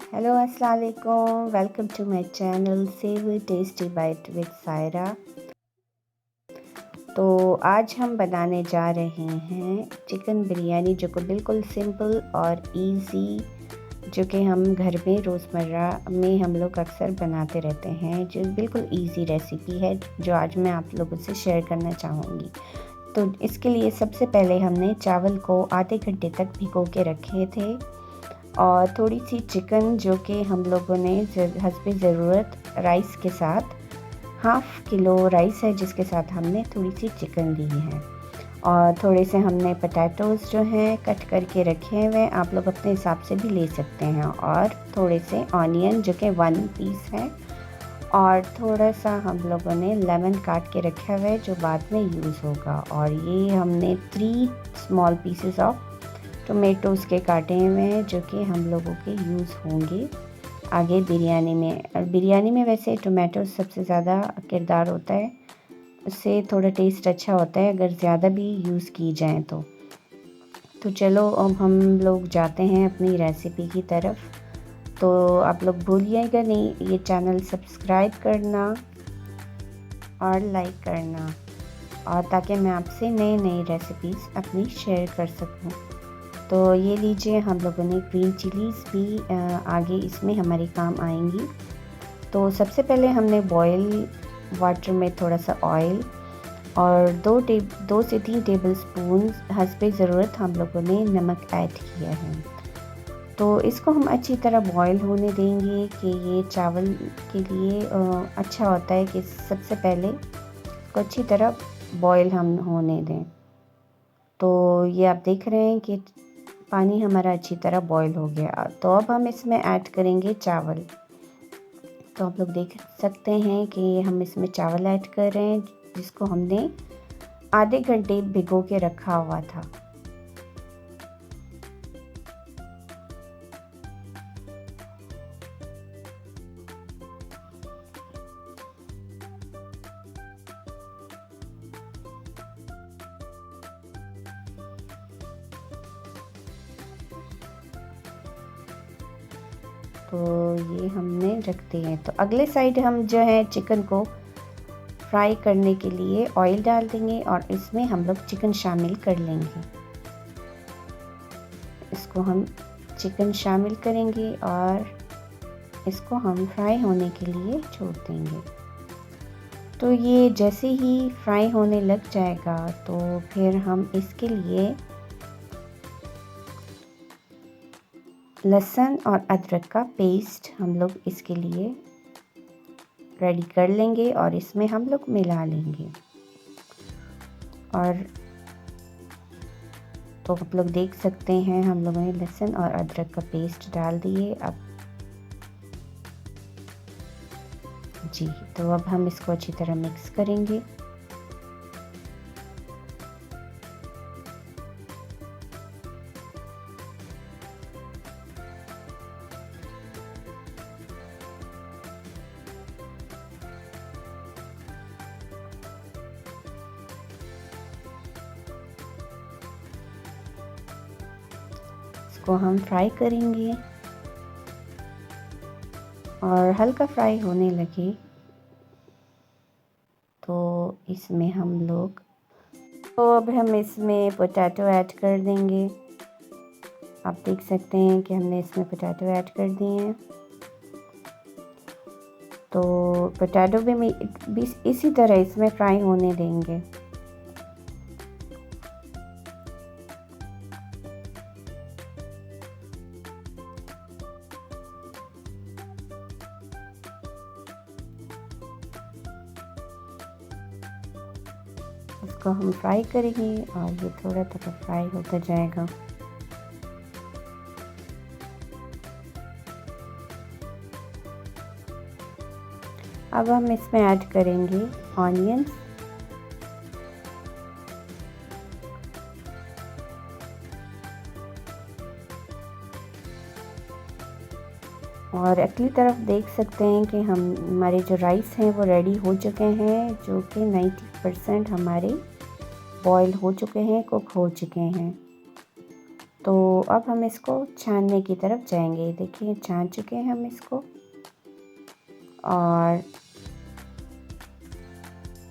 Hello अस्सलाम वालेकुम, welcome to my channel सेवी टेस्टी बाइट विद सायरा। तो आज हम बनाने जा रहे हैं चिकन बिरयानी, जो कि बिल्कुल सिंपल और इजी, जो कि हम घर में रोज़मर्रा में हम लोग अक्सर बनाते रहते हैं। जो बिल्कुल इजी रेसिपी है जो आज मैं आप लोगों से शेयर करना चाहूँगी। तो इसके लिए सबसे पहले हमने चावल को आधे घंटे तक भिगो के रखे थे और थोड़ी सी चिकन, जो कि हम लोगों ने हस्बे ज़रूरत राइस के साथ, हाफ़ किलो राइस है जिसके साथ हमने थोड़ी सी चिकन ली है। और थोड़े से हमने पोटैटोज़ जो हैं कट करके रखे हुए, आप लोग अपने हिसाब से भी ले सकते हैं। और थोड़े से ऑनियन जो कि 1 पीस है, और थोड़ा सा हम लोगों ने लेमन काट के रखा हुआ है जो बाद में यूज़ होगा। और ये हमने 3 स्मॉल पीसेस ऑफ टोमेटोज़ के काटे हुए हैं जो कि हम लोगों के यूज़ होंगे आगे बिरयानी में। और बिरयानी में वैसे टोमेटो सबसे ज़्यादा किरदार होता है, उससे थोड़ा टेस्ट अच्छा होता है अगर ज़्यादा भी यूज़ की जाए तो चलो अब हम लोग जाते हैं अपनी रेसिपी की तरफ। तो आप लोग भूलिएगा नहीं ये चैनल सब्सक्राइब करना और लाइक करना, और ताकि मैं आपसे नई नई रेसिपीज़ अपनी शेयर कर सकूं। तो ये लीजिए, हम लोगों ने ग्रीन चिलीज़ भी आगे इसमें हमारे काम आएंगी। तो सबसे पहले हमने बॉयल वाटर में थोड़ा सा ऑयल और 2 से 3 टेबल स्पून हस्बे ज़रूरत हम लोगों ने नमक ऐड किया है। तो इसको हम अच्छी तरह बॉयल होने देंगे कि ये चावल के लिए अच्छा होता है कि सबसे पहले इसको अच्छी तरह बॉयल हम होने दें। तो ये आप देख रहे हैं कि पानी हमारा अच्छी तरह बॉईल हो गया। तो अब हम इसमें ऐड करेंगे चावल। तो आप लोग देख सकते हैं कि हम इसमें चावल ऐड कर रहे हैं जिसको हमने आधे घंटे भिगो के रखा हुआ था। तो ये हमने रख दिए हैं। तो अगले साइड हम जो है चिकन को फ्राई करने के लिए ऑयल डाल देंगे और इसमें हम लोग चिकन शामिल कर लेंगे। इसको हम चिकन शामिल करेंगे और इसको हम फ्राई होने के लिए छोड़ देंगे। तो ये जैसे ही फ्राई होने लग जाएगा तो फिर हम इसके लिए लहसुन और अदरक का पेस्ट हम लोग इसके लिए रेडी कर लेंगे और इसमें हम लोग मिला लेंगे। और तो आप लोग देख सकते हैं हम लोगों ने लहसुन और अदरक का पेस्ट डाल दिए। अब जी, तो अब हम इसको अच्छी तरह मिक्स करेंगे। इसको हम फ्राई करेंगे और हल्का फ्राई होने लगे तो इसमें हम लोग अब हम इसमें पोटैटो ऐड कर देंगे। आप देख सकते हैं कि हमने इसमें पोटैटो ऐड कर दिए हैं। तो पोटैटो भी इसी तरह इसमें फ्राई होने देंगे। इसको हम फ्राई करेंगे और ये थोड़ा थोड़ा फ्राई होता जाएगा। अब हम इसमें ऐड करेंगे ऑनियंस। और अगली तरफ देख सकते हैं कि हमारे जो राइस हैं वो रेडी हो चुके हैं, जो कि 90% हमारे बॉईल हो चुके हैं, कुक हो चुके हैं। तो अब हम इसको छानने की तरफ जाएंगे। देखिए छान चुके हैं हम इसको, और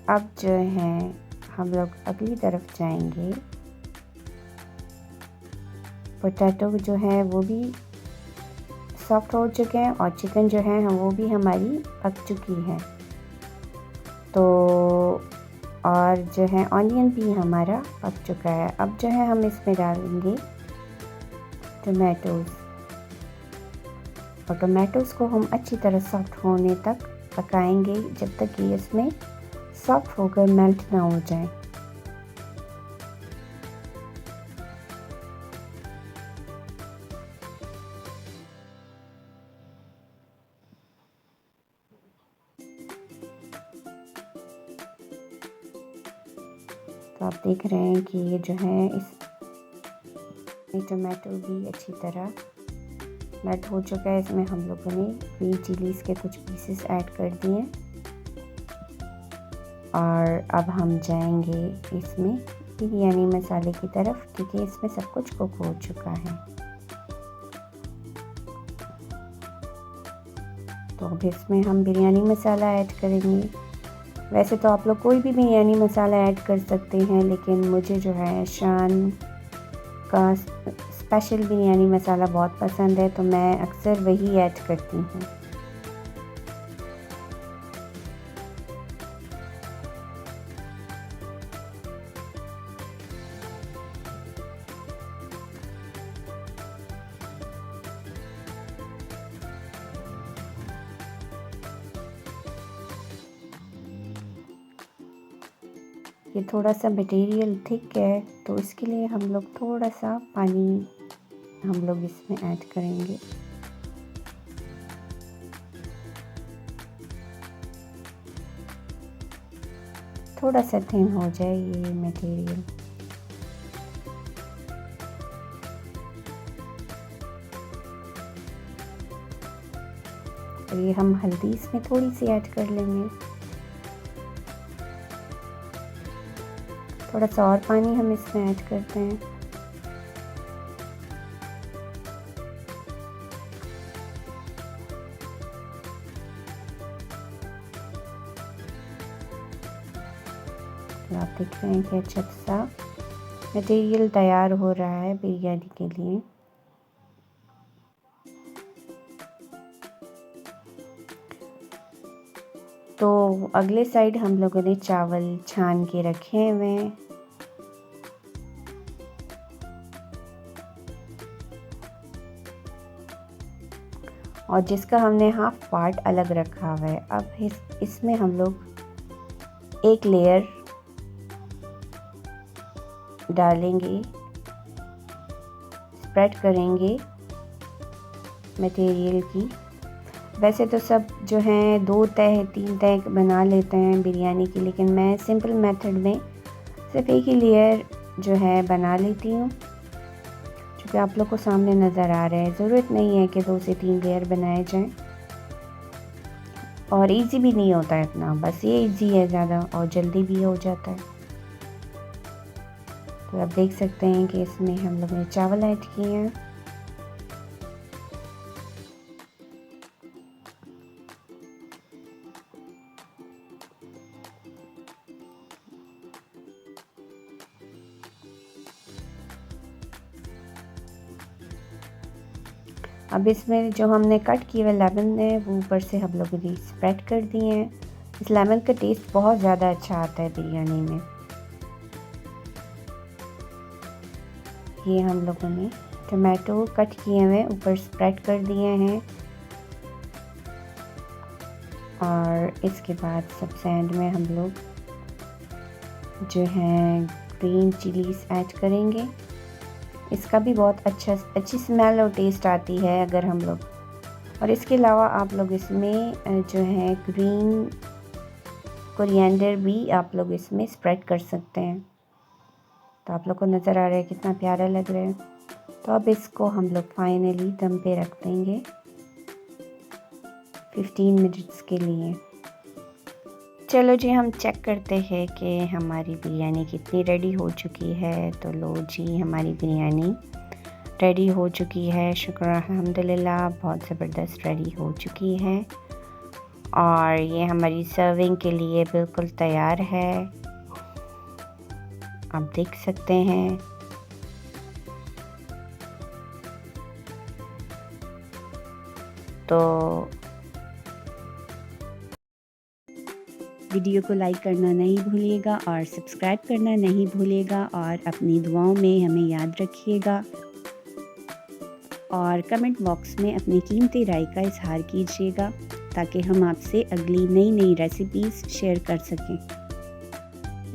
अब जो है हम लोग अगली तरफ जाएंगे। पोटैटो जो है वो भी सॉफ्ट हो चुके हैं और चिकन जो है वो भी हमारी पक चुकी है। तो और जो है ऑनियन भी हमारा पक चुका है। अब जो है हम इसमें डालेंगे टोमेटोज़, और टोमेटोज़ को हम अच्छी तरह सॉफ्ट होने तक पकाएंगे, जब तक कि इसमें सॉफ्ट होकर मेल्ट ना हो जाए। तो आप देख रहे हैं कि ये जो है इस टोमेटो भी अच्छी तरह मेल्ट हो चुका है। इसमें हम लोगों ने ग्रीन चिलीज़ के कुछ पीसेस ऐड कर दिए, और अब हम जाएंगे इसमें बिरयानी मसाले की तरफ, क्योंकि इसमें सब कुछ कुक हो चुका है। तो अब इसमें हम बिरयानी मसाला ऐड करेंगे। वैसे तो आप लोग कोई भी बिरयानी मसाला ऐड कर सकते हैं, लेकिन मुझे जो है शान का स्पेशल बिरयानी मसाला बहुत पसंद है, तो मैं अक्सर वही ऐड करती हूँ। ये थोड़ा सा मटेरियल थिक है, तो इसके लिए हम लोग थोड़ा सा पानी हम लोग इसमें ऐड करेंगे। थोड़ा सा थिन हो जाए ये मटेरियल। और ये हम हल्दी इसमें थोड़ी सी ऐड कर लेंगे। थोड़ा सा और पानी हम इसमें ऐड करते हैं। तो आप देख रहे हैं कि अच्छा सा मटेरियल तैयार हो रहा है बिरयानी के लिए। तो अगले साइड हम लोगों ने चावल छान के रखे हुए हैं। और जिसका हमने हाफ पार्ट अलग रखा हुआ है। अब इसमें हम लोग एक लेयर डालेंगे, स्प्रेड करेंगे मटेरियल की। वैसे तो सब जो हैं 2 तह 3 तह बना लेते हैं बिरयानी की, लेकिन मैं सिंपल मेथड में सिर्फ एक ही लेयर जो है बना लेती हूँ, क्योंकि आप लोग को सामने नज़र आ रहा है। ज़रूरत नहीं है कि 2 से 3 लेयर बनाए जाएं, और इजी भी नहीं होता है इतना, बस ये इजी है ज़्यादा और जल्दी भी हो जाता है। तो आप देख सकते हैं कि इसमें हम लोगों ने चावल ऐड किए हैं। अब इसमें जो हमने कट किए हुए लेमन है वो ऊपर से हम लोगों ने स्प्रेड कर दिए हैं। इस लेमन का टेस्ट बहुत ज़्यादा अच्छा आता है बिरयानी में। ये हम लोगों ने टमाटो कट किए हुए ऊपर स्प्रेड कर दिए हैं, और इसके बाद सबसे एंड में हम लोग जो है ग्रीन चिलीज़ ऐड करेंगे। इसका भी बहुत अच्छी स्मेल और टेस्ट आती है अगर हम लोग, और इसके अलावा आप लोग इसमें जो है ग्रीन कोरिएंडर भी आप लोग इसमें स्प्रेड कर सकते हैं। तो आप लोग को नज़र आ रहा है कितना प्यारा लग रहा है। तो अब इसको हम लोग फाइनली दम पे रख देंगे 15 मिनट्स के लिए। चलो जी हम चेक करते हैं कि हमारी बिरयानी कितनी रेडी हो चुकी है। तो लो जी हमारी बिरयानी रेडी हो चुकी है। शुक्र अल्हम्दुलिल्लाह, बहुत ज़बरदस्त रेडी हो चुकी है और ये हमारी सर्विंग के लिए बिल्कुल तैयार है। आप देख सकते हैं। तो वीडियो को लाइक करना नहीं भूलिएगा और सब्सक्राइब करना नहीं भूलिएगा और अपनी दुआओं में हमें याद रखिएगा और कमेंट बॉक्स में अपनी कीमती राय का इजहार कीजिएगा ताकि हम आपसे अगली नई रेसिपीज़ शेयर कर सकें।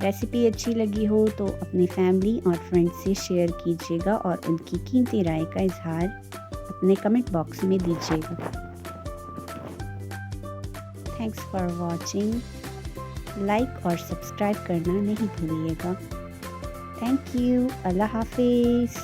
रेसिपी अच्छी लगी हो तो अपनी फैमिली और फ्रेंड्स से शेयर कीजिएगा और उनकी कीमती राय का इजहार अपने कमेंट बॉक्स में दीजिएगा। Thanks for watching. लाइक और सब्सक्राइब करना नहीं भूलिएगा। Thank you. अल्लाह हाफिज़।